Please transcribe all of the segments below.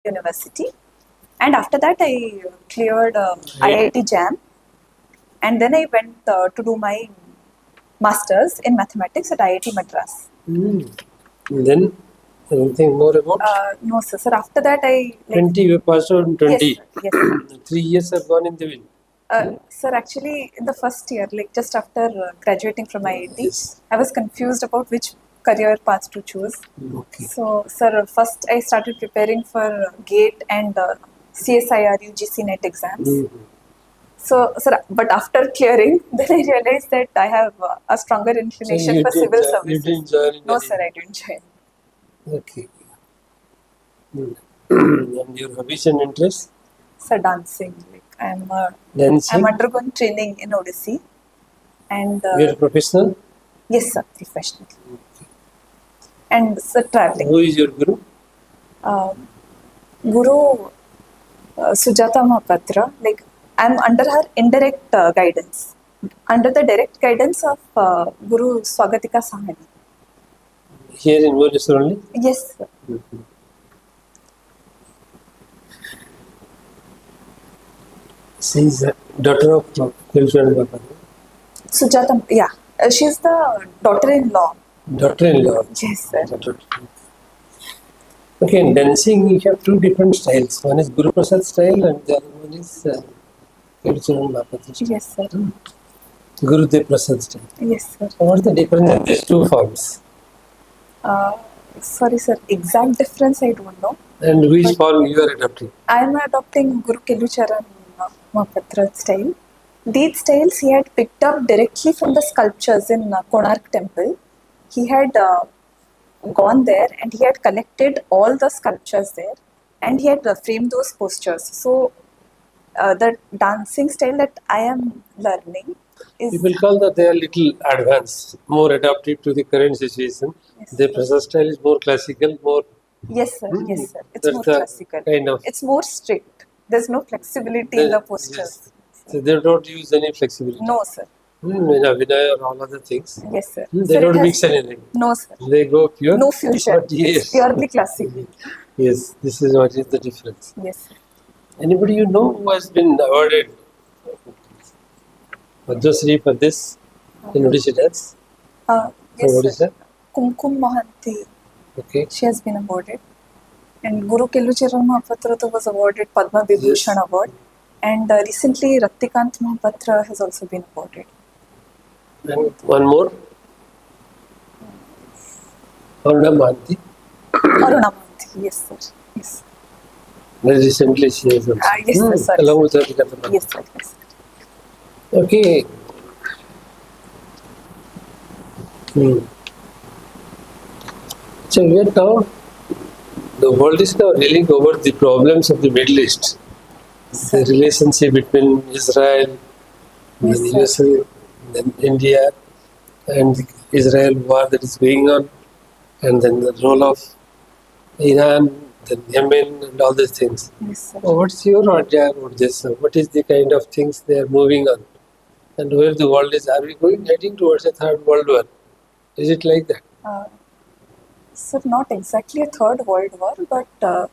University. And after that, I cleared IIT JAM. And then I went to do my master's in mathematics at IIT Madras. Then, anything more about? No, sir. Sir, after that, I. 20, you passed out in 20. Yes, sir. Yes, sir. 3 years have gone in the wind. Sir, actually, in the first year, like just after graduating from IIT, Yes. I was confused about which career path to choose. Okay. So, sir, first I started preparing for GATE and CSIR UGC NET exams. So, sir, but after clearing, then I realized that I have a stronger inclination for civil You services. didn't join in No, any- sir, I didn't join. Okay. And your hobbies and interests? Sir, dancing. Like I'm Dancing? undergoing training in Odisha, and You're a professional? yes, sir, professional. And sir, traveling. Who is your guru? Guru Sujata Mahapatra, like I'm under her indirect guidance. Under the direct guidance of Guru Swagatika Sahani. Here in Odisha only? Yes, sir. She is a daughter of Kilshan Baba. Sujata, yeah. She's the daughter-in-law. Daughter-in-law. Yes, sir. Okay, in dancing you have two different styles. One is Guru Prasad style and the other one is Kilshan Baba style. Yes, sir. Guru Dev Prasad style. Yes, sir. What is the difference in these two forms? Sorry, sir. Exact difference I don't know. And which form you are adopting? I am adopting Guru Kelucharan Mahapatra style. These styles he had picked up directly from the sculptures in Konark temple. He had gone there and he had collected all the sculptures there and he had framed those postures. So the dancing style that I am learning is People call that they are little advanced, more adaptive to the current situation. Yes. The Prasad style is more classical, more. yes, sir. Yes, sir. It's That's more the classical. kind of. It's more strict. There's no flexibility in the postures. Yes. So they don't use any flexibility. No, sir. In Vinaya or all other things. Yes, sir. They Sir, don't it has- mix anything. No, sir. They go pure. No fusion. But yes. It's purely classical. Yes, this is what is the difference. Yes, sir. Anybody you know who has been awarded Padmasri for this in Odisha dance? Yes, From sir. Odisha? Kumkum Mohanty, Okay. she has been awarded. And Guru Kelucharan Mahapatra was awarded Padma Vibhushan Yes. Award. And recently Ratikant Mahapatra has also been awarded. And one more. Aruna Mohanty. Aruna Mohanty, yes, sir. Yes. Very recently she has also. Yes, sir. Sorry. Along with Ratikant Mohanty. Yes, sir. Yes, sir. Okay. So we are now, the world is now reeling over the problems of the Middle East. The relationship between Israel, Yes, the sir. USA, then India, and the Israel war that is going on, and then the role of Iran, then Yemen, and all these things. Yes, sir. What's your idea about this? What is the kind of things they are moving on? And where the world is? Are we heading towards a third world war? Is it like that? Sir, not exactly a third world war, but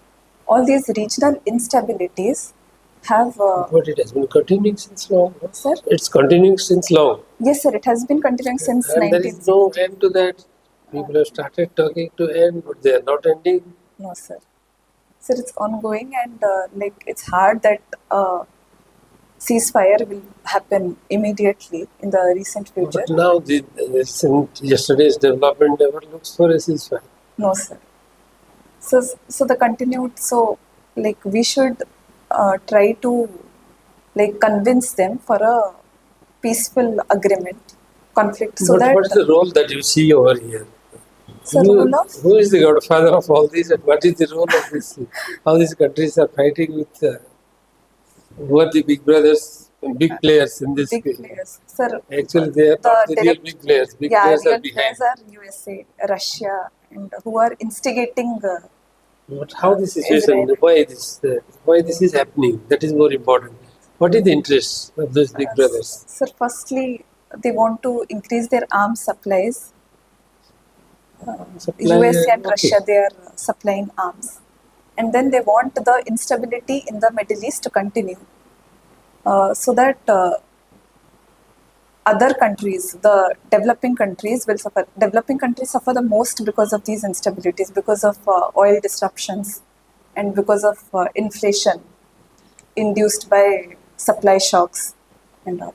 all these regional instabilities have. But it has been continuing since long. No? Sir? It's continuing since long. Yes, sir. It has been continuing since And there 19. is no end to that. People have started talking to end, but they are not ending. No, sir. Sir, it's ongoing and like it's hard that ceasefire will happen immediately in the recent future. But now, since yesterday's development never looks for a ceasefire. No, sir. So the continued. So like we should try to like convince them for a peaceful agreement, conflict. So But that what is the role that you see over here? sir, role of Who is the godfather of all this, and what is the role of this? How these countries are fighting with who are the big brothers, big players in this big case? players, sir. Actually, they are not the real direct- big players. Big yeah, players real are behind. players are USA, Russia, and who are instigating. But how this situation? Israel. Why this is happening? That is more important. What is the interest of those big brothers? Sir, firstly, they want to increase their arms supplies. Supply, USA and okay. Russia, they are supplying arms. and then they want the instability in the Middle East to continue, so that other countries, the developing countries, will suffer. Developing countries suffer the most because of these instabilities, because of oil disruptions, and because of inflation induced by supply shocks and all.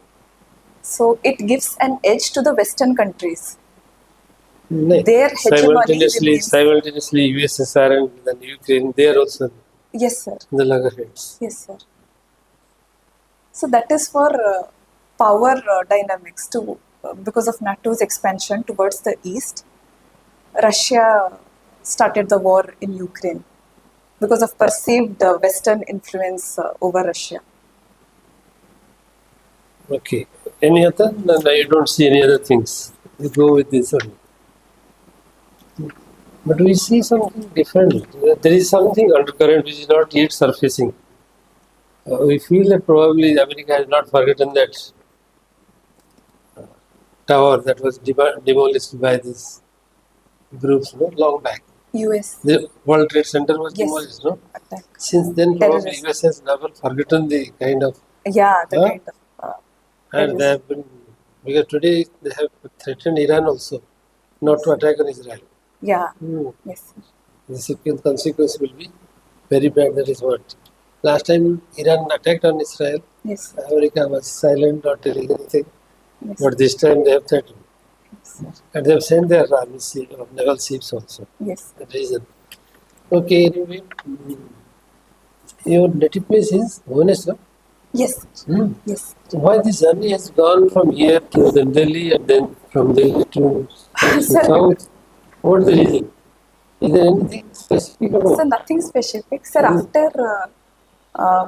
So it gives an edge to the Western countries. Their hegemony remains. Simultaneously, USSR and then Ukraine, they are also Yes, sir. in the loggerheads. Yes, sir. So that is for power dynamics too. Because of NATO's expansion towards the east, Russia started the war in Ukraine because of perceived Western influence over Russia. Okay. Any other? No, I don't see any other things. We go with this one. But we see something different. There is something undercurrent which is not yet surfacing. We feel that probably America has not forgotten that tower that was demolished by these groups, no, long back. US The World Trade Center was Yes. demolished, no? attack. Since then, probably Terrorism. US has never forgotten the kind of, Yeah, the Huh? kind of. and they have been, because today they have threatened Iran also not to attack on Israel. Yeah. Hmm. Yes. Sir. The second consequence will be very bad. That is what. Last time Iran attacked on Israel, Yes. America was silent, not telling anything. Yes. But this time they have threatened. Yes. Sir. And they have sent their army naval ships also. Yes. The reason. Okay, anyway. Your native place is Bhubaneswar. Yes. Hmm. Yes. So why this journey has gone from here to then Delhi and then from Delhi to Sir. south? What is the reason? Is there anything specific about? So nothing specific. Sir, after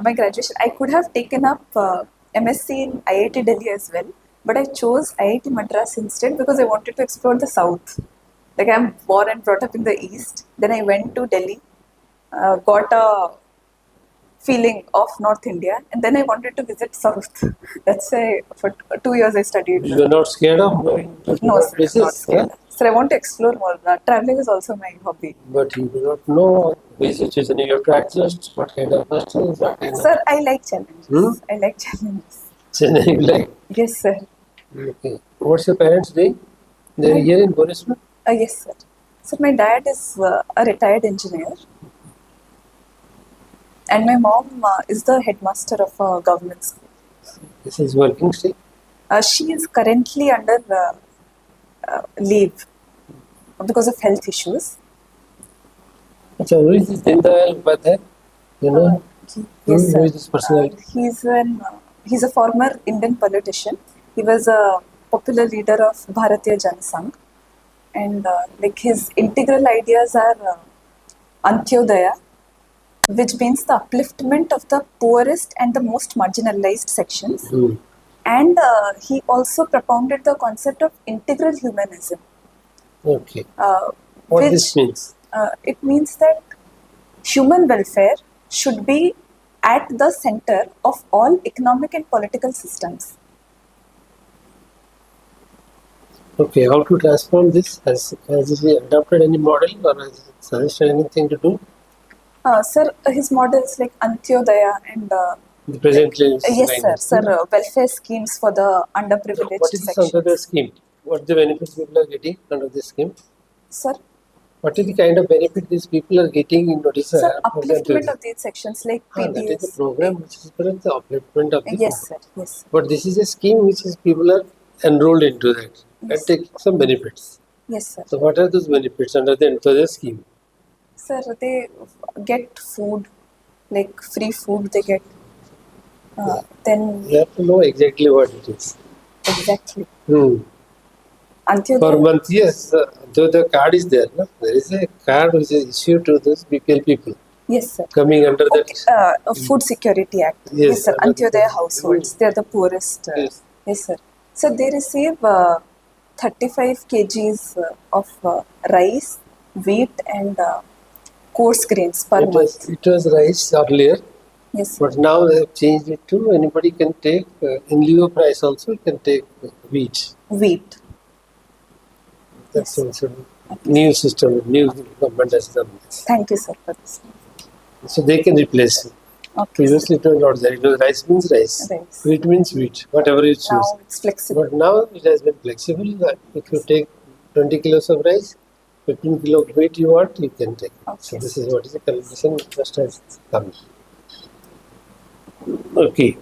my graduation, I could have taken up MSc in IIT Delhi as well, but I chose IIT Madras instead because I wanted to explore the south. Like I'm born and brought up in the east. Then I went to Delhi, got a feeling of North India, and then I wanted to visit south. That's why for 2 years I studied. You are not scared of going to No, different sir, places? not scared. Sir, I want to explore more. Traveling is also my hobby. But you do not know the situation. You have to adjust what kind of questions, what kind Sir, I like challenges. Hmm? I like challenges. of Chennai, like. Yes, sir. Okay. What's your parents doing? They are here in Bhubaneswar? Yes, sir. So my dad is a retired engineer, and my mom is the headmaster of a government school. This is working still. She is currently under leave because of health issues. So who is this Dindayal Upadhyay? You know? Yes, Who sir. is this personality? He's a former Indian politician. He was a popular leader of Bharatiya Jana Sangh, and like his integral ideas are Antyodaya, which means the upliftment of the poorest and the most marginalized sections. Hmm. And he also propounded the concept of integral humanism. Okay. Uh, What which, this means? It means that human welfare should be at the center of all economic and political systems. Okay, how to transform this? Has he adopted any model or has he suggested anything to do? Sir, his models like Antyodaya and The presently yes, sir, welfare schemes for the underprivileged What is this sections. under the scheme? What the benefits people are getting under this scheme? Sir, What is the kind of benefit these people are getting in Odisha? sir, upliftment of these sections like That is the PBS. program which is for the upliftment of the Yes, people. sir. Yes. But this is a scheme which is people are enrolled into that and Yes. take some benefits. Yes, sir. So what are those benefits under the scheme? Sir, they get food, like free food they get. Then You have to know exactly what it is. exactly. Per Antyodaya. month, yes. Though the card is there, no? There is a card which is issued to those BPL people Yes, sir. coming under Okay, that. Food Security Act. Yes, Yes, sir. under Antyodaya the- households. They are the poorest. Yes. Yes, sir. So they receive 35 kgs of rice, wheat, and coarse grains per month. It was rice earlier, Yes, sir. but now they have changed it to anybody can take, in lieu of rice also, you can take wheat. Wheat. That's Yes. also new system, new government has done this. Thank you, sir, for this. So they can replace it. Okay. Previously it was not there. It was rice means rice. Rice. Wheat means wheat. Whatever you choose. Now it's flexible. But now it has been flexible. If you take 20 kilos of rice, 15 kilo of wheat you want, you can take. Okay. So this is what is the calculation just has come. Okay.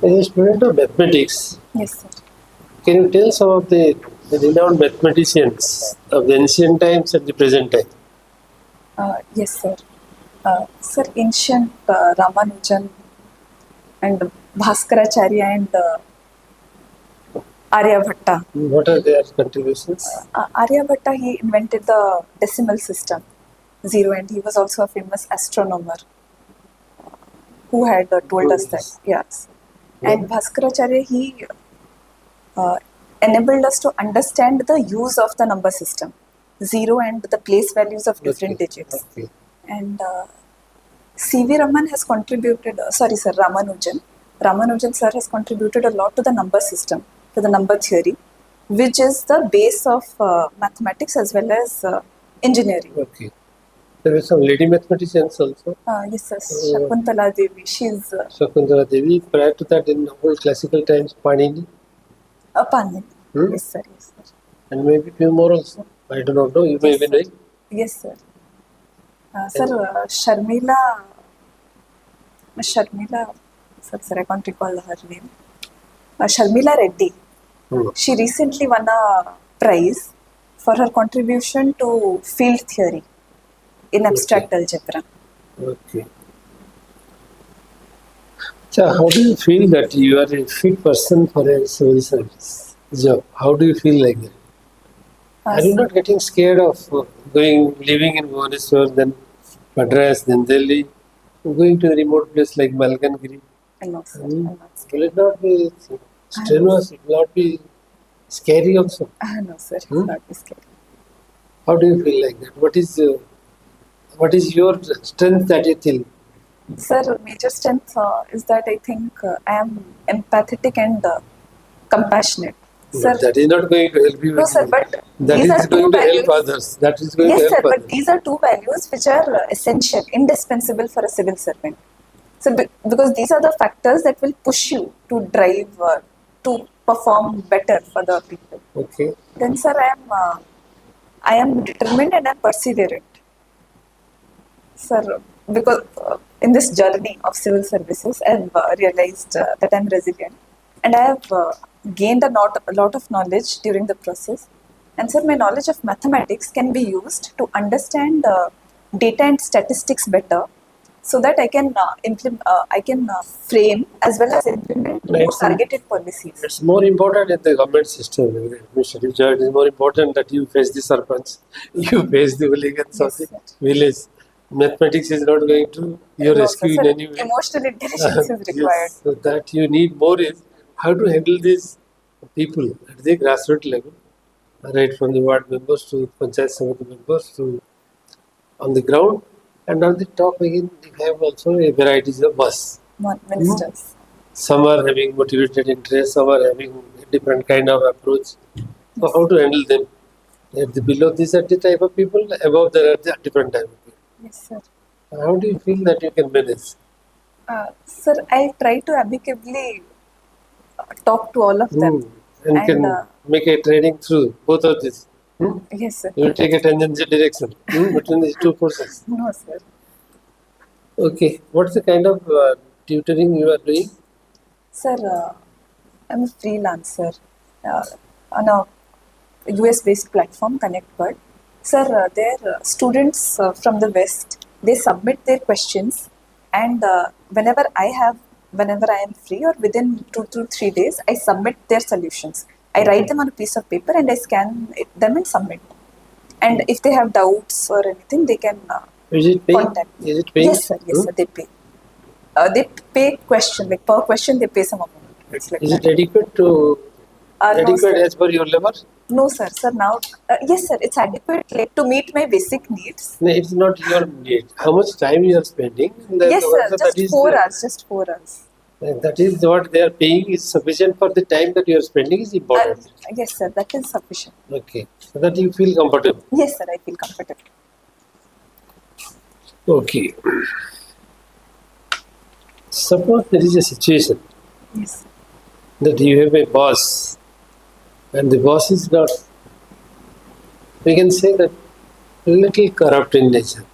As a student of mathematics, Yes, sir. can you tell some of the renowned mathematicians of the ancient times and the present time? Yes, sir. Sir, ancient Ramanujan and Bhaskaracharya and Aryabhatta. What are their contributions? Aryabhatta, he invented the decimal system, zero, and he was also a famous astronomer who had told us that. Yes. And Bhaskaracharya, he enabled us to understand the use of the number system, zero and the place values of different digits. Okay. And C.V. Raman has contributed, Ramanujan. Ramanujan sir has contributed a lot to the number system, to the number theory, which is the base of mathematics as well as engineering. Okay. There were some lady mathematicians also. Yes, sir. Shakuntala Devi, she's Shakuntala Devi. Prior to that, in old classical times, Panini. a Panini. Hmm? Yes, sir. Yes, sir. And maybe few more also. I do not know. You may Yes, be sir. knowing. Yes, sir. Sir, Sharmila, sir, I can't recall her name. Sharmila Reddy. She recently won a prize for her contribution to field theory in abstract algebra. Okay. So, how do you feel that you are a fit person for a civil service job? How do you feel like that? Are you not getting scared of living in Bhubaneswar, then Madras, then Delhi, going to a remote place like Malkangiri? No, sir. I'm not Will scared. it not be strenuous? It will not be scary also? No, sir. It's not be scared. How do you feel like that? What is your strength that you think? Sir, major strength is that I think I am empathetic and compassionate. Sir, But that is not going to help you. no, sir, but That these is are two going to values. help others. That is going Yes, to sir, help but others. these are two values which are essential, indispensable for a civil servant. So, because these are the factors that will push you to drive, to perform better for the people. Okay. Then, sir, I am determined and I am perseverant. Sir, because in this journey of civil services, I have realized that I am resilient, and I have gained a lot of knowledge during the process. And sir, my knowledge of mathematics can be used to understand data and statistics better, so that I can frame as well as implement more Right. targeted policies. It's more important in the government system. The administrative job is more important that you face the sarpanch, you face the hooligans of Yes, the sir. village. Mathematics is not going to your No, rescue sir, in any way. emotional intelligence is required. Yes, so that you need more is how to handle these people at the grassroots level, right from the ward members to panchayat samiti members to on the ground, and on the top again we have also a varieties of bus. Ministers. Some are having motivated interest, some are having a different kind of approach. So how to handle them? At the below these are the type of people, above there are the different type of people. Yes, sir. How do you feel that you can manage? Sir, I try to amicably talk to all of them. And can And, make a trading through both of these. Yes, sir. You will take a tangential direction between these two forces. No, sir. Okay, what's the kind of tutoring you are doing? Sir, I'm a freelancer on a US-based platform, ConnectBird. Sir, their students from the West, they submit their questions, and whenever I am free or within 2 to 3 days, I submit their solutions. I write them on a piece of paper and I scan them and submit. And if they have doubts or anything, they can Is it paying? contact me. Is it paying? Yes, sir. Yes, sir. They pay. They pay per question. They pay some amount. It's like Is that. it adequate to No, adequate sir. as per your level? No, sir. Sir, now yes, sir. It's adequate like, to meet my basic needs. No, it's not your need. How much time you are spending? Yes, sir. Just 4 hours. Just 4 hours. That is what they are paying is sufficient for the time that you are spending is important. Yes, sir. That is sufficient. Okay, so that you feel comfortable. Yes, sir. I feel comfortable. Okay. Suppose there is a situation Yes. that you have a boss and the boss is not, we can say that, little corrupt in nature,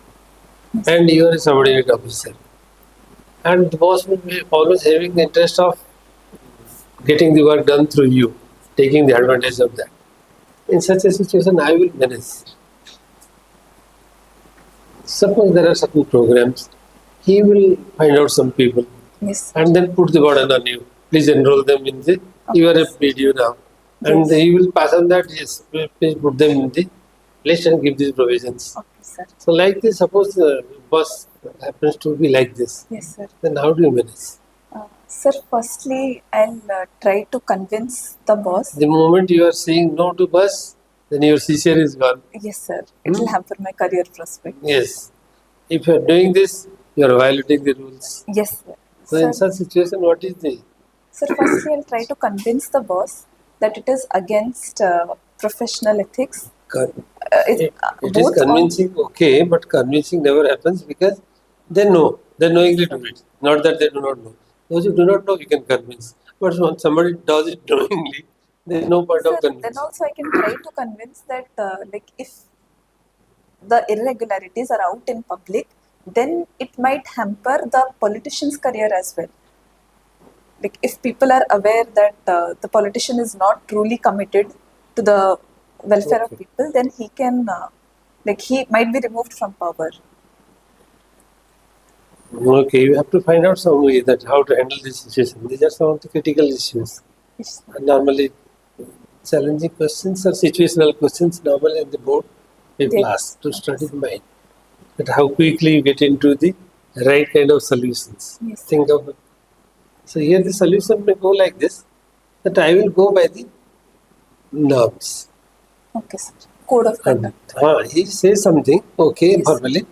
and you are a subordinate officer, and the boss will be always having the interest of getting the work done through you, taking the advantage of that. In such a situation, I will manage. Suppose there are certain programs, he will find out some people Yes. and then put the burden on you. Please enroll them in the, you are a BDU now. And Yes. he will pass on that, yes, please put them in the list and give these provisions. Okay, sir. So like this, suppose the boss happens to be like this, Yes, sir. then how do you manage? Sir, firstly, I'll try to convince the boss. The moment you are saying no to boss, then your CCR is gone. Yes, sir. It will hamper my career prospect. Yes. If you are doing this, you are violating the rules. Yes, sir. So in such situation, what is the... Sir, firstly, I'll try to convince the boss that it is against professional ethics. It is Both convincing, okay, but convincing never happens because they know. They knowingly do it. Not that they do not know. Those who do not know, you can convince. But when somebody does it knowingly, there is no point Sir, of convincing. then also I can try to convince that like if the irregularities are out in public, then it might hamper the politician's career as well. Like if people are aware that the politician is not truly committed to the welfare of people, then he can like he might be removed from power. Okay, you have to find out some way that how to handle this situation. These are some of the critical issues. Yes. And normally, challenging questions or situational questions normally in the board people Yes. ask to study the mind. But how quickly you get into the right kind of solutions. Yes. Think of it. So here the solution may go like this, that I will go by the norms. Okay, sir. Code of conduct. He says something, okay, Yes. verbally.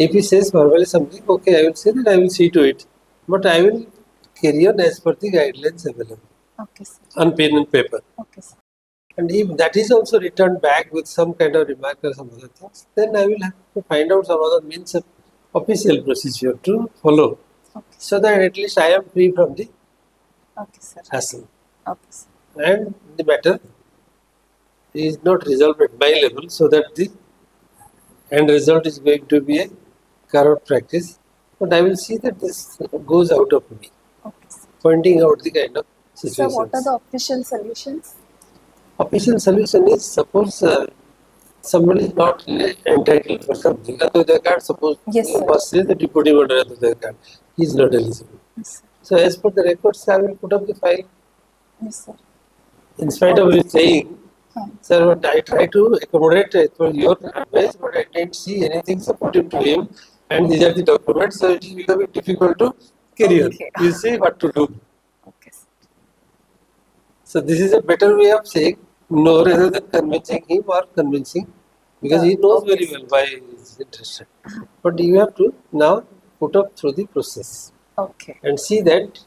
If he says verbally something, okay, I will say that I will see to it. But I will carry on as per the guidelines available Okay, sir. on pen and paper. Okay, sir. And if that is also returned back with some kind of remark or some other things, then I will have to find out some other means of official procedure to follow, Okay, so that at least I am free from the okay, sir. hassle. Okay, sir. And the matter is not resolved at my level, so that the end result is going to be a corrupt practice. But I will see that this goes out of me, Okay, sir. pointing out the kind of So situations. what are the official solutions? Official solution is, suppose somebody is not entitled for something, other card, suppose Yes, you sir. must say the deputy order other card, he is not eligible. Yes, sir. So as per the records, I will put up the file. Yes, sir. In spite of it saying, Hmm. sir, but I try to accommodate as per your advice, but I didn't see anything supportive to him, and these are the documents, so it will become difficult to carry on. Okay. You see what to do. Okay, sir. So this is a better way of saying no rather than convincing him or convincing, because he knows Okay. very well why he is interested. But you have to now put up through the process Okay. and see that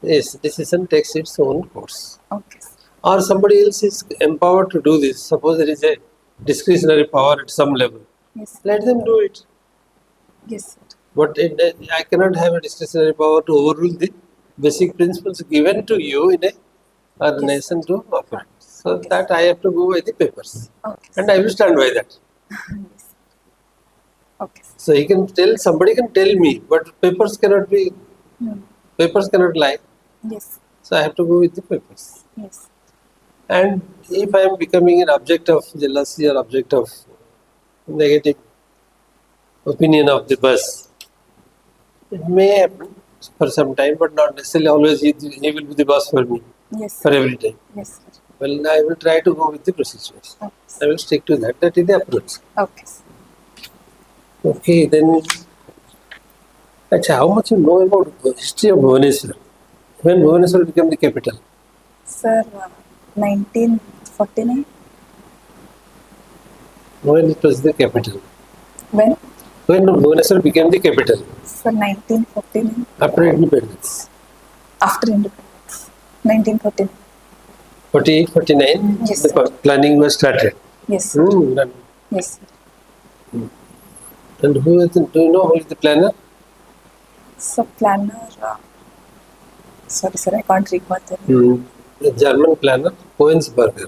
yes, decision takes its own course. Okay, sir. Or somebody else is empowered to do this. Suppose there is a discretionary power at some level. Yes, sir. Let them do it. Yes, sir. But I cannot have a discretionary power to overrule the basic principles given to you in a organization to operate. So that I have to go by the papers. Okay, And I will stand by that. Yes. Okay, sir. So he can tell, somebody can tell me, but papers cannot be, papers cannot lie. Yes. So I have to go with the papers. Yes. And if I am becoming an object of jealousy or object of negative opinion of the boss, it may happen for some time, but not necessarily always he will be the boss for me, Yes, for sir. every time. Yes, sir. Well, I will try to go with the procedures. Okay, I sir. will stick to that. That is the approach. Okay, sir. Okay, then, how much you know about the history of Bhubaneswar? When Bhubaneswar became the capital? Sir, 1949? When it was the capital? When? When Bhubaneswar became the capital? Sir, 1949. After independence? After independence. 1949. 48, 49, Yes, the sir. planning was started. Yes, sir. And Yes, sir. And who is do you know who is the planner? So planner, sorry sir, I can't recall the name. The German planner, Coensberger.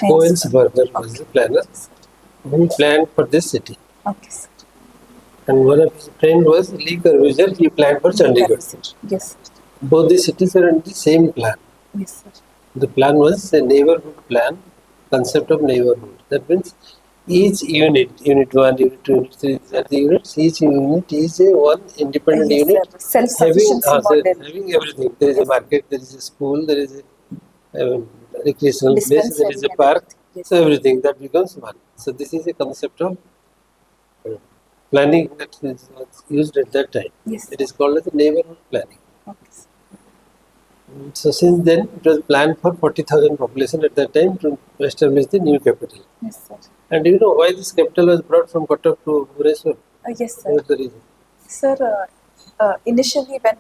Coensberger was the planner who planned for this city. Okay, sir. And one of his friends was Lee Corbusier, he planned for Chandigarh. Yes, sir. Both the cities are in the same plan. Yes, sir. The plan was a neighborhood plan, concept of neighborhood. That means each unit, unit 1, unit 2, unit 3, these are the units, each unit is a one independent Yes, unit sir. Self-sufficiency model. having everything. There is a market, there is a school, there is a recreational place, there is a park, Yes, so everything that becomes one. So this is a concept of planning that was used at that time. Yes. It is called as the neighborhood planning. Okay, sir. So since then, it was planned for 40,000 population at that time to establish the new capital. Yes, sir. And do you know why this capital was brought from Cuttack to Bhubaneswar? Yes, sir. What was the reason? Sir, initially when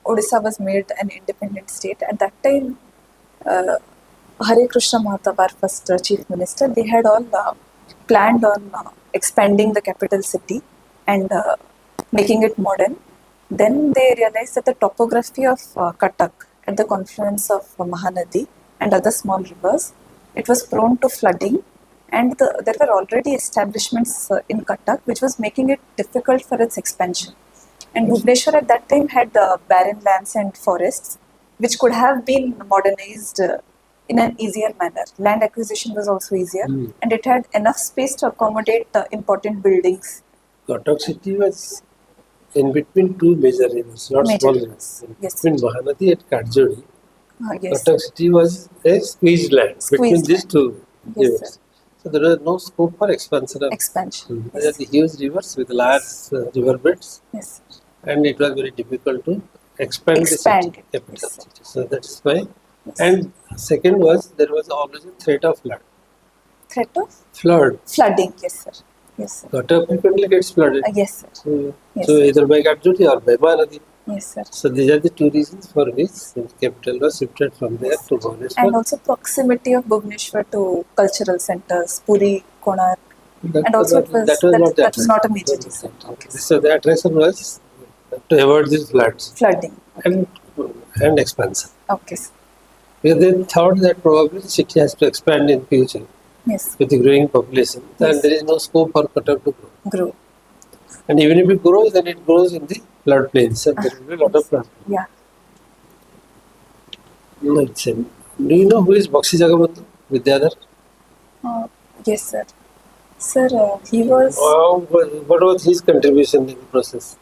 Odisha was made an independent state, at that time, Hare Krishna Mahatab, our first chief minister, they had all planned on expanding the capital city and making it modern. Then they realized that the topography of Cuttack at the confluence of Mahanadi and other small rivers, it was prone to flooding, and there were already establishments in Cuttack which was making it difficult for its expansion. And Bhubaneswar at that time had barren lands and forests which could have been modernized in an easier manner. Land acquisition was also easier, and it had enough space to accommodate important buildings. Cuttack city was in between two major rivers, not Major small rivers. rivers. Yes. Between Mahanadi and Karjodi, Yes. Cuttack city was a squeezed land between Squeezed these land. two Yes, rivers. sir. So there was no scope for expansion of Expansion. These are Yes. the huge rivers with large river beds, Yes. and it was very difficult to expand the Expand city, it. capital Yes, sir. city. So that is why. Yes. And second was there was always a threat of flood. Threat of Flood. flooding. Yes, sir. Yes, sir. Cuttack frequently gets flooded. Yes, sir. So, Yes, so sir. either by Karjodi or by Mahanadi. Yes, sir. So these are the two reasons for which the capital was shifted from there Yes. to And Bhubaneswar. also proximity of Bhubaneswar to cultural centers, Puri, Konark. That And also it was that was not that was not a major attraction. reason. Okay. So the attraction was to avoid these floods Flooding. and expansion. Okay, sir. Because they thought that probably the city has to expand in future Yes. with the growing population, Yes. and there is no scope for Cuttack to grow. Grow. And even if it grows, then it grows in the floodplains, and there will be a lot of flood. Yeah. Do you know who is Bakshi Jagabandhu Vidyadhar? Yes, sir. Sir, he was. What was his contribution in the process?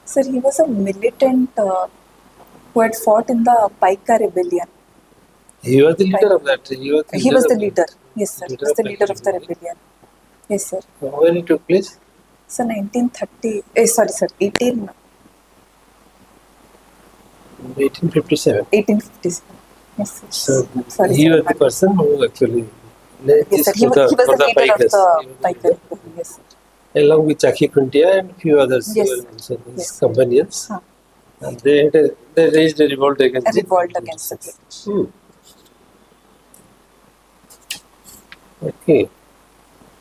Sir, he was a militant who had fought in the Paika rebellion. He was the leader of that. He was the leader. Yes, sir. He Leader was of the leader Paika of the rebellion. rebellion. Yes, sir. When it took place? So 1930. Sorry, sir. 1857. 1857. Yes, sir. So Sorry, he sir. was the person who actually led Yes, sir. this He was the leader of Paikas. the Paika rebellion. Yes, sir. Along with Chaki Kuntia and few others Yes, who sir. were also his Yes. companions. Huh. And they raised a revolt against A revolt against the British. Okay.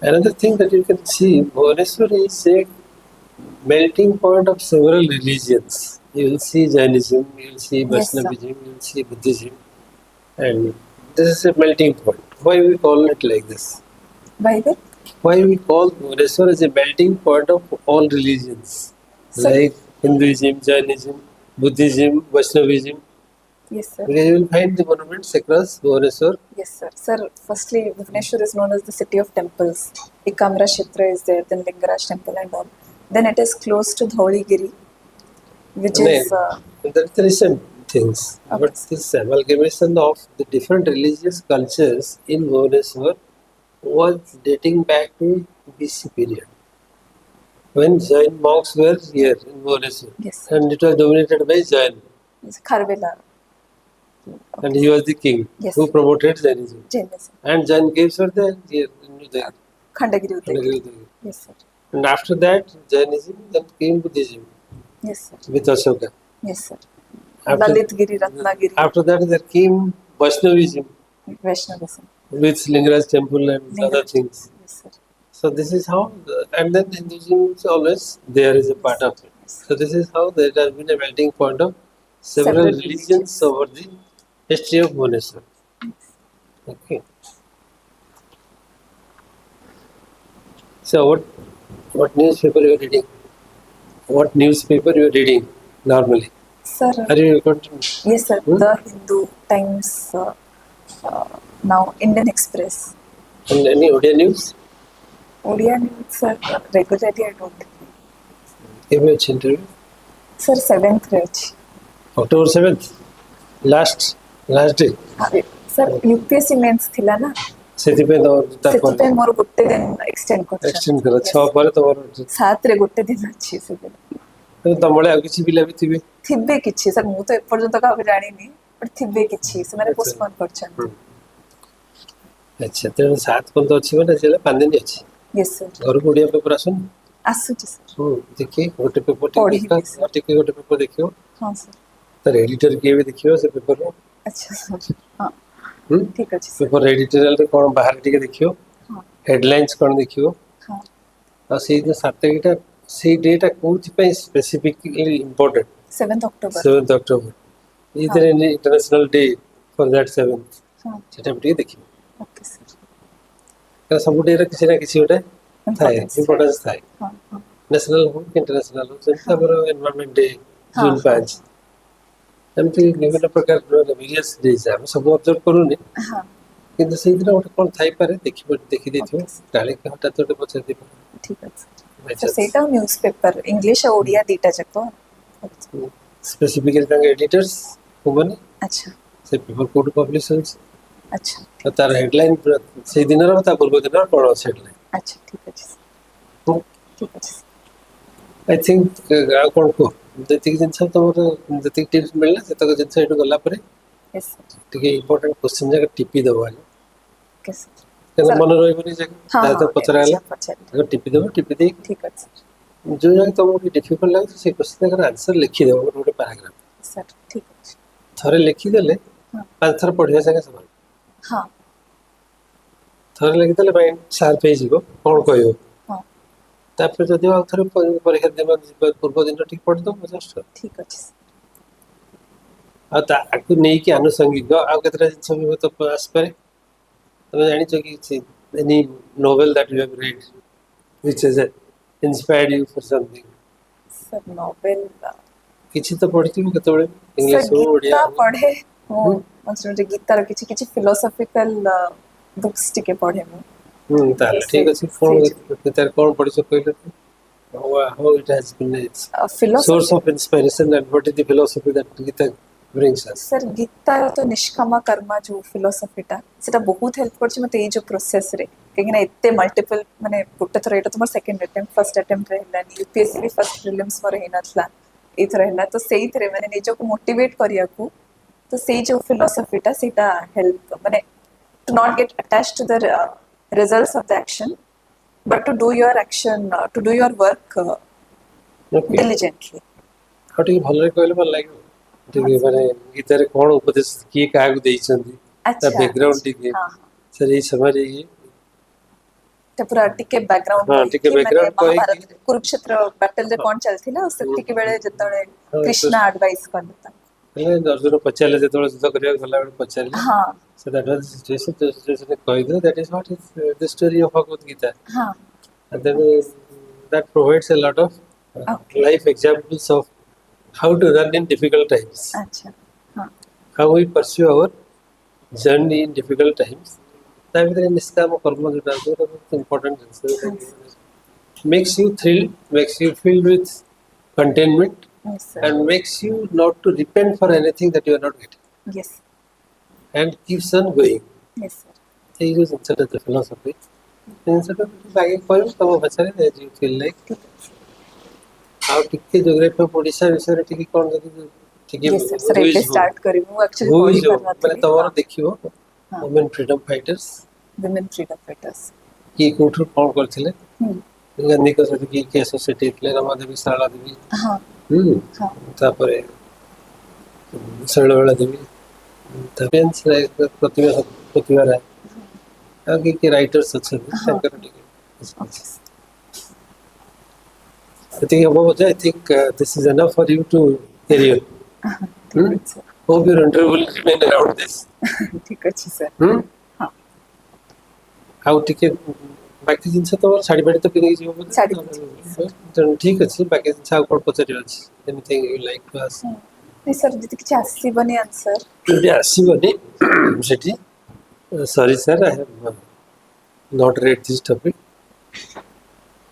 Another thing that you can see, Bhubaneswar is a melting point of several religions. You will see Jainism, you will see Yes, sir. Vaishnavism, you will see Buddhism, and this is a melting point. Why we call it like this? Bible? Why we call Bhubaneswar as a melting point of all religions, Sir. like Hinduism, Jainism, Buddhism, Vaishnavism. Yes, sir. Because you will find the monuments across Bhubaneswar. Yes, sir. Sir, firstly, Bhubaneswar is known as the city of temples. Ikamra Kshetra is there, then Lingaraj temple and all. Then it is close to Dhauligiri, which is That's the recent things. Okay. But this amalgamation of the different religious cultures in Bhubaneswar was dating back to BC period, when Jain monks were here in Bhubaneswar, yes, and it was dominated by Jain, it's Kharvela. and he was the king Yes. who promoted Jainism. Jainism. And Jain caves were there here in there. Khandagiri Udayagiri. Yes, sir. And after that, Jainism, then came Buddhism Yes, sir. with Ashoka. Yes, sir. After- Lalitgiri, Ratnagiri, After that, there came Vaishnavism Vaishnavism. with Lingaraj temple and other Lingaraj. things. Yes, sir. So this is how, and then Hinduism is always there is a part of it. So this is how there has been a melting point of several religions over the history of Bhubaneswar. Okay. So what newspaper you are reading? What newspaper you are reading normally? Sir, Are you continuing? yes sir, The Hindu, Times, now Indian Express. And any Odia news? Odia news, sir, regularly I don't. Give me a interview. Sir, 7th ରେ ଅଛି. October 7th. Last day. Sir, UPSC mains थिला ना, ସେଥିପାଇଁ ତମର ସେଥିପାଇଁ ମୋର ଗୋଟେ ଦିନ ଏକ୍ସଟେଣ୍ଡ କରୁଛ. ଏକ୍ସଟେଣ୍ଡ କର 6 ପରେ ତମର 7 ରେ ଗୋଟେ ଦିନ ଅଛି ସେଦିନ. ତମଳେ ଆଉ କିଛି ପିଲା ବି ଥିବେ କିଛି ସାର୍, ମୁଁ ତ ଏପର୍ଯ୍ୟନ୍ତ କାହାକୁ ଜାଣିନି, ବଟ୍ ଥିବେ କିଛି, ସେମାନେ ପୋଷ୍ଟପୋନ୍ କରିଛନ୍ତି. ଆଚ୍ଛା, ତେଣୁ 7 ପର୍ଯ୍ୟନ୍ତ ଅଛି ମାନେ ସେଟା 5 ଦିନ ଅଛି. Yes sir. ଘରକୁ ଓଡ଼ିଆ ପେପର ଆସୁନି? ଆସୁଛି ସାର୍. ଦେଖି ଗୋଟେ ପେପର ଟିକେ ଗୋଟେ ପେପର ଦେଖିବ. ହଁ ସାର୍. ତାର ଏଡିଟର କିଏ ବି ଦେଖିବ ସେ ପେପରର. ଆଚ୍ଛା ସାର୍. ହଁ ଠିକ ଅଛି ସାର୍. ପେପର ଏଡିଟୋରିଆଲରେ କ'ଣ ବାହାରେ ଟିକେ ଦେଖିବ, ହେଡଲାଇନ୍ସ କ'ଣ ଦେଖିବ, ଆଉ ସେଇ ଯୋଉ 7 ତାରିଖଟା ସେଇ ଡେଟା କୋଉଥିପାଇଁ specifically important? 7th October. 7th October. Is there any international day for that 7th? ସେଟା ବି ଟିକେ ଦେଖିବ. Okay sir. କାରଣ ସବୁ ଡେରେ କିଛି ନା କିଛି ଗୋଟେ ଥାଏ, ଇମ୍ପୋର୍ଟାନ୍ସ ଥାଏ. ନ୍ୟାସନାଲ ହଉ କି ଇଣ୍ଟରନ୍ୟାସନାଲ ହଉ, ଯେମିତି ଆମର ଏନଭାରନମେଣ୍ଟ ଡେ ଜୁନ 5, ଏମିତି ବିଭିନ୍ନ ପ୍ରକାର ଭେରିୟସ୍ ଡେଜ୍ ଆମେ ସବୁ ଅବଜର୍ଭ କରୁନି, କିନ୍ତୁ ସେଇଦିନ ଗୋଟେ କ'ଣ ଥାଇପାରେ ଦେଖିଦେଇଥିବ, କାଳେ ହଠାତ୍ ଗୋଟେ ପଚାରି ଦେଇପାରେ. ଠିକ ଅଛି ସାର୍. ସେଇଟା ନ୍ୟୁଜ୍ ପେପର ଇଂଲିଶ ଆଉ ଓଡ଼ିଆ ଦିଟା ଯାକ. ସ୍ପେସିଫିକାଲି ତାଙ୍କ ଏଡିଟର୍ସ କୋଉମାନେ, ଆଚ୍ଛା, ସେ ପେପର କୋଉଠୁ ପବ୍ଲିଶ ହେଉଛି, ଆଚ୍ଛା, ଆଉ ତାର ହେଡଲାଇନ୍ ସେଇ ଦିନର ତା ପୂର୍ବ ଦିନର କ'ଣ ଅଛି ହେଡଲାଇନ୍. ଆଚ୍ଛା, ଠିକ ଅଛି ଠିକ ଅଛି. ଆଇ ଥିଙ୍କ ଆଉ କ'ଣ କୁହ, ଯେତିକି ଜିନିଷ ତମର ଯେତିକି ଟିପ୍ସ ମିଳିଲା ସେତକ ଜିନିଷ ଏଠୁ ଗଲା ପରେ ଟିକେ ଇମ୍ପୋର୍ଟାଣ୍ଟ କ୍ୱେଶ୍ଚିନ୍ ଯାକ ଟିପି ଦେବ ଆଗ, କାରଣ ମନେ ରହିବନି ଯାହା ତ ପଚରା ହେଲା, ଟିପି ଦେବ. ଟିପି ଦେଇକି ଠିକ ଅଛି ଯୋଉ ଯାକ ତମକୁ ଡିଫିକଲ୍ଟ ଲାଗୁଛି ସେ କ୍ୱେଶ୍ଚିନ୍ ଯାକର ଆନ୍ସର ଲେଖିଦେବ ଗୋଟେ ପାରାଗ୍ରାଫ. ସାର୍ ଠିକ ଅଛି. ଥରେ ଲେଖିଦେଲେ 5 ଥର ପଢିବା ସାଙ୍ଗେ ସମାନ. ଥରେ ଲେଖିଦେଲେ ମାଇଣ୍ଡ ସାର୍ପ ହେଇଯିବ କ'ଣ କହିବ. ତାପରେ ଯଦି ଆଉ ଥରେ ପରୀକ୍ଷା ଦେବା ପୂର୍ବ ଦିନ ଟିକେ ପଢିଦବ ଜଷ୍ଟ. ଠିକ ଅଛି. ଆଉ ତାକୁ ନେଇକି ଆନୁଷଙ୍ଗିକ ଆଉ କେତେଟା ଜିନିଷ ବି ହୁଏତ ଆସିପାରେ. ତମେ ଜାଣିଛ କି any novel that you have read which has inspired you for something? Sir novel କିଛି ତ ପଢିଥିବ କେତେବେଳେ, ଇଂଲିଶ ହଉ ଓଡ଼ିଆ ହଉ. ପଢେ ମୁଁ, ଗୀତାର କିଛି କିଛି ଫିଲୋସଫିକାଲ ବୁକ୍ସ ଟିକେ ପଢେ ମୁଁ. ତାହେଲେ ଠିକ ଅଛି. ଗୀତାର କ'ଣ ପଢିଛ କହିଲେ? How it has been a source of inspiration and what is the philosophy that Gita brings us? Sir ଗୀତାର ତ ନିଷ୍କାମ କର୍ମ ଯୋଉ ଫିଲୋସଫିଟା ସେଟା ବହୁତ ହେଲ୍ପ କରିଛି ମୋତେ ଏଇ ଯୋଉ ପ୍ରୋସେସରେ, କାହିଁକିନା ଏତେ ମଲ୍ଟିପଲ, ମାନେ ଗୋଟେ ଥର ଏଇଟା ତୁମର ସେକେଣ୍ଡ ଆଟେମ୍ପ୍ଟ, ଫର୍ଷ୍ଟ ଆଟେମ୍ପ୍ଟରେ ହେଲାନି, ୟୁପିଏସସି ବି ଫର୍ଷ୍ଟ ପ୍ରିଲିମ୍ସ ମୋର ହେଇନଥିଲା, ଏଇଥର ହେଲା, ତ ସେଇଥିରେ ମାନେ ନିଜକୁ ମୋଟିଭେଟ୍ କରିବାକୁ, ତ ସେଇ ଯୋଉ ଫିଲୋସଫିଟା ସେଇଟା ହେଲ୍ପ, ମାନେ to not get attached to the results of the action, but to do your action, to do your work diligently. ଆଉ ଟିକେ ଭଲରେ କହିଲେ ଭଲ ଲାଗିବ. ଟିକେ ମାନେ ଗୀତାରେ କ'ଣ ଉପଦେଶ କିଏ କାହାକୁ ଦେଇଛନ୍ତି, ତା ବ୍ୟାକଗ୍ରାଉଣ୍ଡ ଟିକେ ସାର୍ ଏଇ ସମୟରେ ପୁରା ଟିକେ ବ୍ୟାକଗ୍ରାଉଣ୍ଡ ମହାଭାରତ କୁରୁକ୍ଷେତ୍ର ବ୍ୟାଟେଲରେ କ'ଣ ଚାଲିଥିଲା, ସେତିକି ବେଳେ ଯେତେବେଳେ କୃଷ୍ଣ ଆଡଭାଇସ୍ କଲେ ଅର୍ଜୁନ ପଚାରିଲେ, ଯେତେବେଳେ ଯୁଦ୍ଧ କରିବାକୁ ଗଲାବେଳେ ପଚାରିଲେ, so that was the situation କହିଦେଲେ, that is what is the story of Bhagavad Gita. And then that provides a lot of life examples of how to run in difficult times. How we pursue our journey in difficult times. ତା ଭିତରେ ନିଷ୍କାମ କର୍ମ ଯୋଉଟା ବହୁତ important ଜିନିଷ, makes you thrilled, makes you filled with contentment, and makes you not to repent for anything that you are not getting. Yes. And keeps on going. Yes sir. ଏଇ ଯୋଉ ଜିନିଷଟା philosophy, ଜିନିଷଟା ବାକି କହିବ ତମ ଭାଷାରେ, as you feel like. ଆଉ ଟିକେ ଜୋଗ୍ରାଫି ଅଫ୍ ଓଡ଼ିଶା ବିଷୟରେ ଟିକେ କ'ଣ ଯଦି ଟିକେ ମାନେ ତମର ଦେଖିବ, women freedom fighters, କିଏ କୋଉଠୁ କ'ଣ କରିଥିଲେ, ଗାନ୍ଧୀଙ୍କ ସହିତ କିଏ କିଏ ଆସୋସିଏଟ୍ ହେଇଥିଲେ, ରମାଦେବୀ, ଶାରଳା ଦେବୀ, ତାପରେ ଶୈଳବାଳା ଦେବୀ, ପ୍ରତିଭା ରାୟ, ଆଉ କିଏ କିଏ ରାଇଟର୍ସ ଅଛନ୍ତି, ତାଙ୍କର ଟିକେ Okay. I think about I think this is enough for you to carry on. ठीक ଅଛି sir. Hope your interview will remain around this. ଠିକ ଅଛି sir. ହଁ ଆଉ ଟିକେ ବାକି ଜିନିଷ ତ ଶାଢ଼ୀ ବାଡ଼ି ତ ପିନ୍ଧିକି ଯିବ ବୋଧେ ଶାଢ଼ୀ ତେଣୁ ଠିକ ଅଛି ବାକି ଜିନିଷ ଆଉ କ'ଣ ପଚାରିବାର ଅଛି anything you like to ask ନାଇଁ ସାର୍ ଯଦି କିଛି ଆସିବନି ଆନ୍ସର ଯଦି ଆସିବନି ସେଠି sorry sir I have not read this topic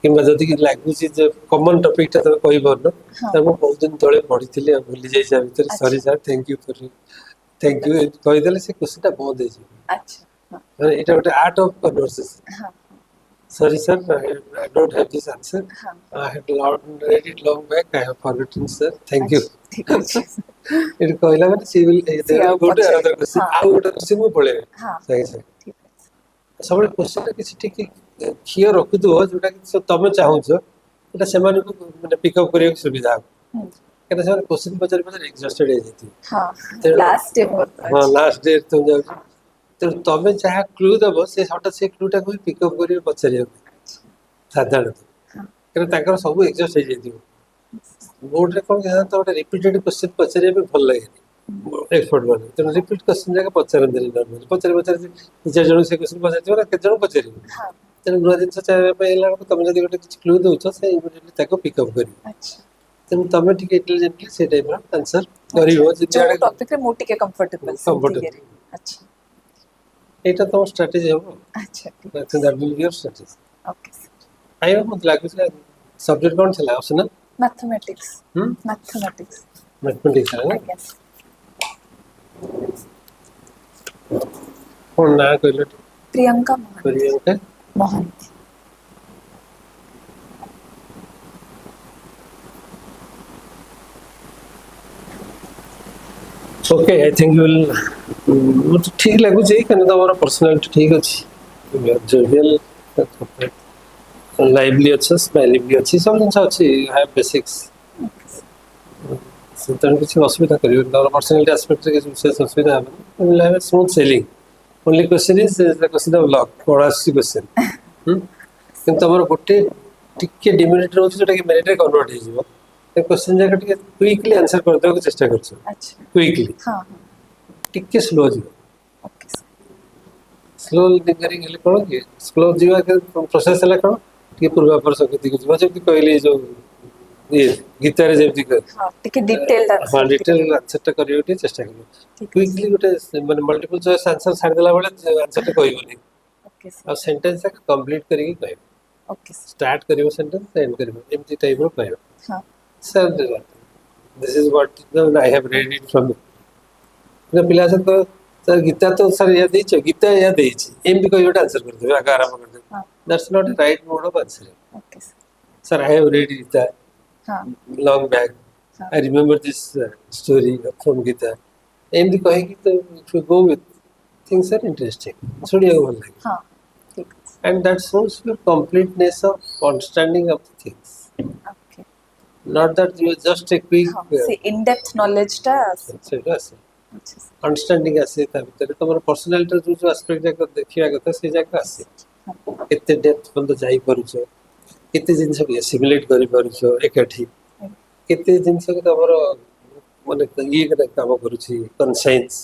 କିମ୍ବା ଯଦି ଲାଗୁଛି ଯେ କମନ୍ ଟପିକ୍ଟା ତମେ କହିପାରୁନ ତାକୁ ମୁଁ ବହୁତ ଦିନ ତଳେ ପଢ଼ିଥିଲି ଆଉ ଭୁଲି ଯାଇଛି ଆ ଭିତରେ sorry sir thank you for thank you କହିଦେଲେ ସେ କୋଶ୍ଚିନ୍ଟା ବନ୍ଦ ହେଇଯିବ ଆଚ୍ଛା ମାନେ ଏଇଟା ଗୋଟେ ଆର୍ଟ ଅଫ୍ କନଭରସେସନ୍ ହଁ Sorry, sir, I don't have this answer. ହଁ I have read it long back. I have forgotten, sir. Thank you. ଠିକ ଅଛି It କହିଲା ମାନେ she will they ସିଏ ଆଉ will go to ପଚାରିବେ। another question. ହଁ। ଆଉ ଗୋଟେ question ମୁଁ ପଳେଇବି। ହଁ ସାଙ୍ଗେ ସାଙ୍ଗେ। ଠିକ ଅଛି ସବୁବେଳେ questionଟା କିଛି ଟିକେ ଖିଅ ରଖୁଥିବ ଯୋଉଟା କି ତମେ ଚାହୁଁଛ ସେଟା ସେମାନଙ୍କୁ ମାନେ ପିକ୍ ଅପ୍ କରିବାକୁ ସୁବିଧା ହବ। କାହିଁକିନା ସେମାନେ question ପଚାରି ପଚାରି exhausted ହେଇଯାଇଥିବେ। ହଁ ତେଣୁ ଲାଷ୍ଟ ଡେ ମୋର ହଁ ଲାଷ୍ଟ ଡେ ତମେ ଯାଉଛ ତେଣୁ ତମେ ଯାହା କ୍ଲୁ ଦବ ସେ ହଠାତ୍ ସେ କ୍ଲୁଟାକୁ ହିଁ ପିକ୍ ଅପ୍ କରିବେ ପଚାରିବାକୁ ସାଧାରଣତଃ କାରଣ ତାଙ୍କର ସବୁ ଏକ୍ସଷ୍ଟ ହେଇଯାଇଥିବ ବୋର୍ଡରେ କ'ଣ ସାଧାରଣତଃ ଗୋଟେ ରିପିଟେଡ୍ କ୍ୱେଶ୍ଚନ୍ ପଚାରିବା ପାଇଁ ଭଲ ଲାଗେନି ଏକ୍ସପର୍ଟ ମାନେ ତେଣୁ ରିପିଟ୍ କ୍ୱେଶ୍ଚନ୍ ଯାକ ପଚାରନ୍ତିନି ନର୍ମାଲି ପଚାରି ପଚାରି ଦୁଇ ଚାରି ଜଣ ସେ କ୍ୱେଶ୍ଚନ୍ ପଚାରିଥିବ ନା କେତେ ଜଣ ପଚାରିବେ ହଁ ତେଣୁ ନୂଆ ଜିନିଷ ଚାହିଁବା ପାଇଁ ହେଲା ବେଳକୁ ତମେ ଯଦି ଗୋଟେ କିଛି କ୍ଲୁ ଦେଉଛ ସେ ଇମିଡିଏଟଲି ତାକୁ ପିକ୍ ଅପ୍ କରିବ ଆଚ୍ଛା ତେଣୁ ତମେ ଟିକେ ଇଣ୍ଟେଲିଜେଣ୍ଟଲି ସେ ଟାଇପ୍ର ଆନ୍ସର କରିବ ଯଦି ଯୋଉ ଆଡ଼େ ଟପିକରେ ମୁଁ ଟିକେ କମ୍ଫର୍ଟେବଲ ସେମିତି ଇଏରେ ଆଚ୍ଛା ଏଇଟା ତମ ଷ୍ଟ୍ରାଟେଜି ହବ ଆଚ୍ଛା ଠିକ I think that will be your strategy. Okay ଖାଇବା ମତେ ଲାଗୁଛି ସବଜେକ୍ଟ କ'ଣ ଥିଲା ଅପସନାଲ ମ୍ୟାଥମେଟିକ୍ସ ମ୍ୟାଥମେଟିକ୍ସ ମ୍ୟାଥମେଟିକ୍ସ ଥିଲା ନା ଆଜ୍ଞା କ'ଣ ନାଁ କହିଲ Priyanka Mohanty Priyanka Mohanty okay I think you will ମୋତେ ଠିକ୍ ଲାଗୁଛି କାରଣ ତମର ପର୍ସନାଲିଟି ଠିକ୍ ଅଛି ଜୋଭିଆଲ ଲାଇଭଲି ଅଛ ସ୍ମାଇଲିଂ ବି ଅଛି ସବୁ ଜିନିଷ ଅଛି ହାଭ୍ ବେସିକ୍ସ ତେଣୁ କିଛି ଅସୁବିଧା କରିବନି ତମର ପର୍ସନାଲିଟି ଆସ୍ପେକ୍ଟରେ କିଛି ବିଶେଷ ଅସୁବିଧା ହେବନି will have a smooth sailing only question is the question of luck କ'ଣ ଆସୁଛି କ୍ୱେଶ୍ଚନ୍ କିନ୍ତୁ ତମର ଗୋଟେ ଟିକେ ଡିମେରିଟ୍ ରହୁଛି ଯେଉଁଟାକି ମେରିଟ୍ରେ କନଭର୍ଟ ହେଇଯିବ ସେ କ୍ୱେଶ୍ଚନ୍ ଯାକ ଟିକେ କ୍ୱିକଲି ଆନ୍ସର କରିଦେବାକୁ ଚେଷ୍ଟା କରୁଛ ଆଚ୍ଛା କ୍ୱିକଲି ହଁ ଟିକେ ସ୍ଲୋ ଯିବ ଓକେ ସ୍ଲୋ ଲିଙ୍ଗରିଂ ହେଲେ କ'ଣ କି ସ୍ଲୋ ଯିବା ପ୍ରୋସେସ୍ ହେଲା କ'ଣ ଟିକେ ପୂର୍ବାପର ଶକ୍ତିକୁ ଯିବ ଯେମିତି କହିଲି ଯେଉଁ ଇଏ ଗୀତାରେ ଯେମିତି ହଁ ଟିକେ ଡିଟେଲ୍ଡ ହଁ ଆନ୍ସର ଡିଟେଲ ଆନ୍ସରଟା କରିବାକୁ ଟିକେ ଚେଷ୍ଟା କରିବ ଠିକ ଅଛି କ୍ୱିକଲି ଗୋଟେ ମାନେ ମଲ୍ଟିପଲ ଚଏସ୍ ଆନ୍ସର ଛାଡ଼ିଦେଲା ବେଳେ ଆନ୍ସରଟା କହିବନି ଓକେ ଆଉ ସେଣ୍ଟେନ୍ସ କମ୍ପ୍ଲିଟ୍ କରିକି କହିବ ଓକେ ଷ୍ଟାର୍ଟ କରିବ ସେଣ୍ଟେନ୍ସ ଏଣ୍ଡ କରିବ ଏମିତି ଟାଇପ୍ର କହିବ ହଁ sir this is what I have read it from ପିଲା ସହିତ ସାର୍ ଗୀତା ତ ସାର୍ ଏହା ଦେଇଛ ଗୀତା ଏହା ଦେଇଛି ଏମିତି କହି ଗୋଟେ ଆନ୍ସର କରିଦେବେ ଆଗ ଆରମ୍ଭ କରିଦେବେ ହଁ that's not a right mode of answering okay sir I have read Gita ହଁ long back. Huh. I remember this story from Gita. ଏମିତି କହିକି ତ if you go with things are interesting. ଶୁଣିବାକୁ ଭଲ ଲାଗେ. ହଁ ଠିକ ଅଛି And that shows your completeness of understanding of the things. Okay Not that you are just a quick ହଁ ସେ ଇନ୍ ଡେପ୍ଥ ନଲେଜଟା ସେଇଟା ଆସେ. ଆଚ୍ଛା Understanding ଆସେ ତା ଭିତରେ ତମର ପର୍ସନାଲିଟିର ଯୋଉ ଯୋଉ ଆସ୍ପେକ୍ଟ ଯାକ ଦେଖିବା କଥା ସେଇ ଯାକ ଆସେ. କେତେ ଡେପ୍ଥ ପର୍ଯ୍ୟନ୍ତ ଯାଇପାରୁଛ କେତେ ଜିନିଷକୁ ଏସିମିଲେଟ୍ କରିପାରୁଛ ଏକାଠି କେତେ ଜିନିଷକୁ ତମର ମାନେ ଇଏ କାମ କରୁଛି କନସାଇନ୍ସ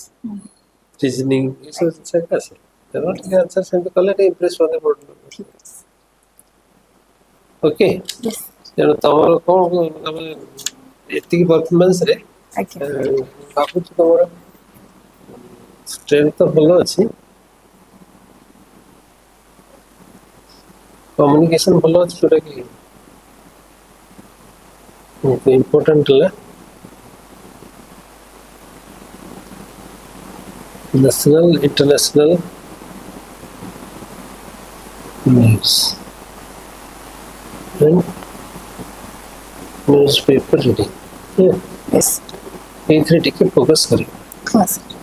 ରିଜନିଂ ଏସବୁ ଜିନିଷ ଆସେ ତେଣୁ ଟିକେ ଆନ୍ସର ସେମିତି କଲେ ଟିକେ ଇମ୍ପ୍ରେସ୍ ମଧ୍ୟ ଠିକ ଅଛି ଓକେ Yes, ତେଣୁ ତମର କ'ଣ ତମେ ଏତିକି ପରଫର୍ମାନ୍ସରେ ଆଜ୍ଞା ଭାବୁଛି ତମର ଷ୍ଟ୍ରେନ୍ଥ ତ ଭଲ ଅଛି କମ୍ୟୁନିକେସନ୍ ଭଲ ଅଛି ଯୋଉଟାକି ଇମ୍ପୋର୍ଟାଣ୍ଟ ହେଲା national international news and newspaper reading yes ଏଇଥିରେ ଟିକେ ଫୋକସ୍ କରିବ ହଁ ସାର୍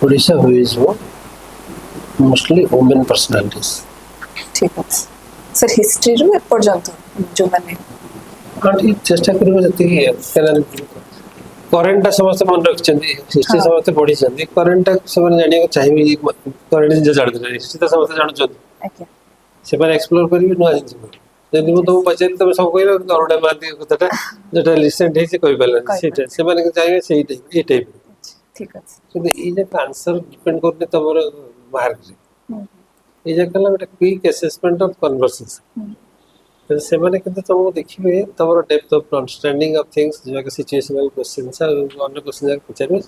ଓଡ଼ିଶା ହୋଇଯିବ ମୋଷ୍ଟଲି ଓମେନ୍ ପର୍ସନାଲିଟିଜ୍ ଠିକ ଅଛି ସାର୍ ହିଷ୍ଟ୍ରିରୁ ଏପର୍ଯ୍ୟନ୍ତ ଯେଉଁମାନେ ହଁ ଟିକେ ଚେଷ୍ଟା କରିବ ଯେତିକି କାରଣ करेंटटा समस्त मन रखिछन्ती हिस्ट्री हाँ। समस्त पढ़िछन्ती करेंटटा सेमाने जानिया चाहिबे करेंट जिन जाणुछन्ती हिस्ट्री तो समस्त जाणुछन्ती आज्ञा सेमाने एक्सप्लोर करिवे नुआ जिनिस जदि मु तुमको पचारि तुम सब कहलो अरुणा मानती कथाटा जेटा रिसेंट हेछि कहि पालन सेटा सेमाने चाहिबे सेही टाइप ए टाइप ठीक अछि কিন্তু এই যে आंसर डिपेंड करते तमर मार्क रे এই যে কলা একটা क्विक असेसमेंट ऑफ कन्वर्सेशन तो सेमाने किंतु तुमको देखिबे तमर depth of understanding of things जो कि सिचुएशनल क्वेश्चंस अन्य क्वेश्चन जाक पचारिबे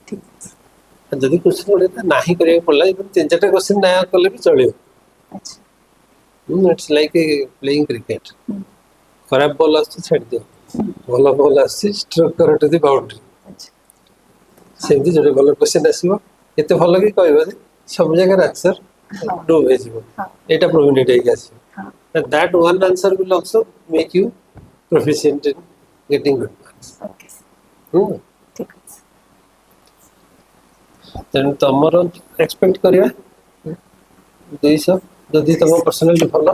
ठीक अछि जदि क्वेश्चन पड़े तो नाही करे पड़ला इवन तीन चारटा क्वेश्चन ना करले भी चलियो अच्छा it's like a playing cricket खराब बॉल आछे छाड़ दियो भलो बॉल आछे स्ट्रोक कर टू द बाउंड्री अच्छा सेमती जोड़े भलो क्वेश्चन आसीबो एते भलो कि कहबो जे सब जगह आंसर डू हो जिवो हाँ। एटा प्रोमिनेट हे आसी हाँ। That one answer will also make you proficient in getting good marks okay ठीक अछि तेणु तुमर एक्सपेक्ट करिया 200 जदि तुम पर्सनालिटी भलो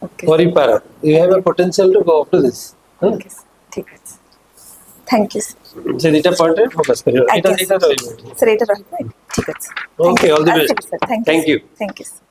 ओके करि पार you have a potential to go up to this okay ठीक अछि थैंक यू से दुटा पॉइंट रे फोकस करियो एटा आज्ञा एटा रहिबो सर एटा रहबो ठीक अछि okay all the best sir thank you thank you